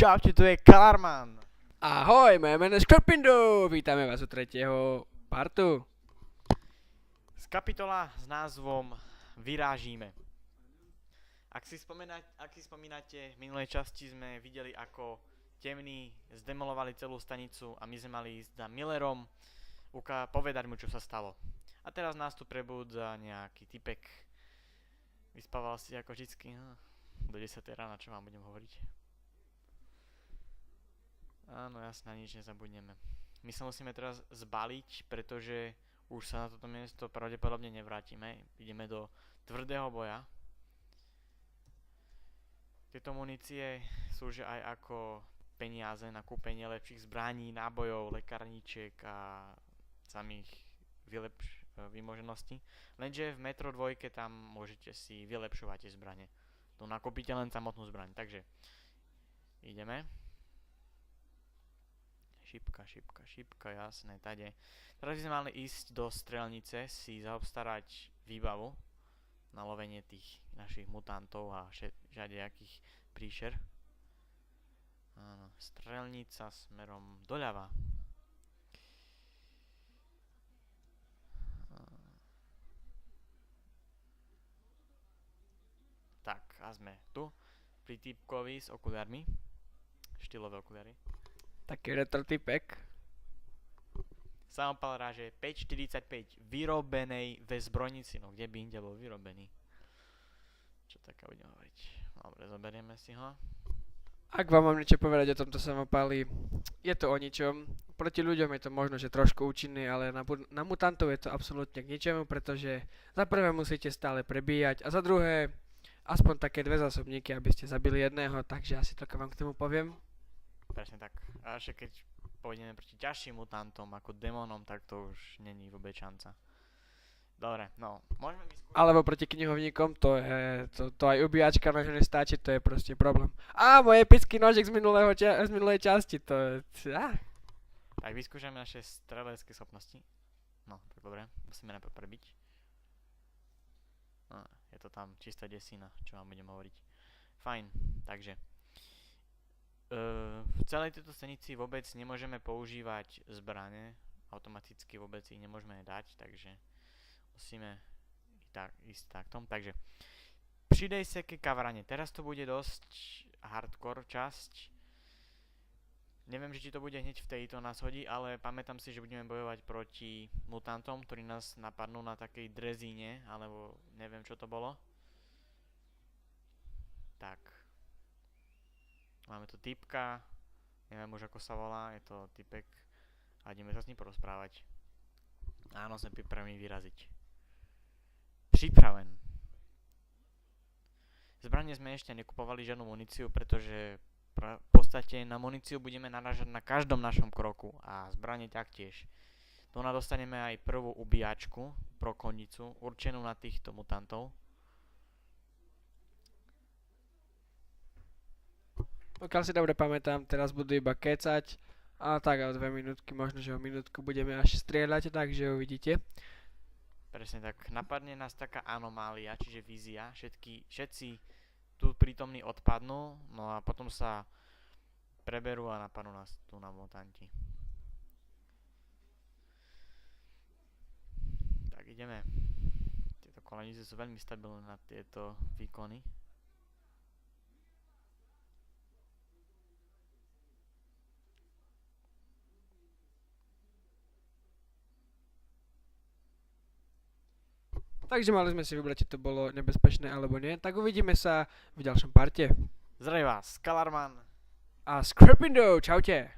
Čaute, tu je Kalarman. Ahoj, moje meno je Škorpindo, vítame vás u tretieho partu. Z kapitola s názvom Vyrážíme. Ak si spomínate, v minulej časti sme videli, ako temní zdemolovali celú stanicu a my sme mali ísť za Millerom povedať mu, čo sa stalo. A teraz nás tu prebudza nejaký typek. Vyspával si ako vždycky, do 10 rána, čo vám budem hovoriť. Áno, jasne, nič nezabudneme. My sa musíme teraz zbaliť, pretože už sa na toto miesto pravdepodobne nevrátime. Ideme do tvrdého boja. Tieto munície slúžia aj ako peniaze na kúpenie lepších zbraní, nábojov, lekárničiek a samých vymožeností. Lenže v Metro 2 tam môžete si vylepšovať tie zbrane. Tu nakúpite len samotnú zbraň. Takže ideme. Šipka, jasné, tade. Teraz by sme mali ísť do strelnice, si zaobstarať výbavu na lovenie tých našich mutantov a všelijakých príšer. Áno, strelnica smerom doľava. Tak, a sme tu, pri typkovi s okuliarmi, štýlové okuliary. Taký retro typek. Samopal ráže 5.45 vyrobenej ve zbrojnici, no kde by inde bol vyrobený. Čo taká budem hovoriť. Dobre, zoberieme si ho. Ak vám mám niečo povedať o tomto samopali, je to o ničom. Proti ľuďom je to možno, že trošku účinný, ale na mutantov je to absolútne k ničomu, pretože za prvé musíte stále prebíjať a za druhé aspoň také 2 zásobníky, aby ste zabili jedného, takže asi toľko vám k tomu poviem. Presne tak. A ešte keď pôjdeme proti ťažším mutantom ako démonom, tak to už není vôbec šanca. Dobre, no, môžeme vyskúšať. Alebo proti knihovníkom, to aj ubíjačka na nestáči, to je proste problém. Á, môj epický nožik z minulej časti, to je... Tak vyskúšame naše strelecké schopnosti. No, tak dobre, musíme najprv prebiť. No, je to tam čistá desina, čo vám budem hovoriť. Fajn, takže... v celej tejto scénici vôbec nemôžeme používať zbrane, automaticky vôbec ich nemôžeme dať, takže musíme ísť takto. Takže pridej sa ke kavrane. Teraz to bude dosť hardcore časť. Neviem, že či to bude hneď v tejto nás hodí, ale pamätám si, že budeme bojovať proti mutantom, ktorí nás napadnú na takej drezíne, alebo neviem, čo to bolo. Tak. Máme tu typka, neviem už ako sa volá, je to typek a ideme sa s ním porozprávať. Áno, sme pripravení vyraziť. Pripraven. Zbrane sme ešte nekupovali žiadnu muníciu, pretože v podstate na muníciu budeme narážať na každom našom kroku a zbrane taktiež. Tu dostaneme aj prvú ubíjačku, prokondicu, určenú na týchto mutantov. Pokiaľ si dobre pamätám, teraz budú iba kecať a tak o 2 minútky, možno že o minútku budeme až strieľať, takže uvidíte. Presne tak, napadne nás taká anomália, čiže vízia, všetci tu prítomní odpadnú, no a potom sa preberú a napadnú nás tu na mutanti. Tak ideme. Tieto kolenice sú veľmi stabilné na tieto výkony. Takže mali sme si vybrať, či to bolo nebezpečné alebo nie. Tak uvidíme sa v ďalšom parte. Zdravím vás, Kalarman. A Scorpindo, čaute.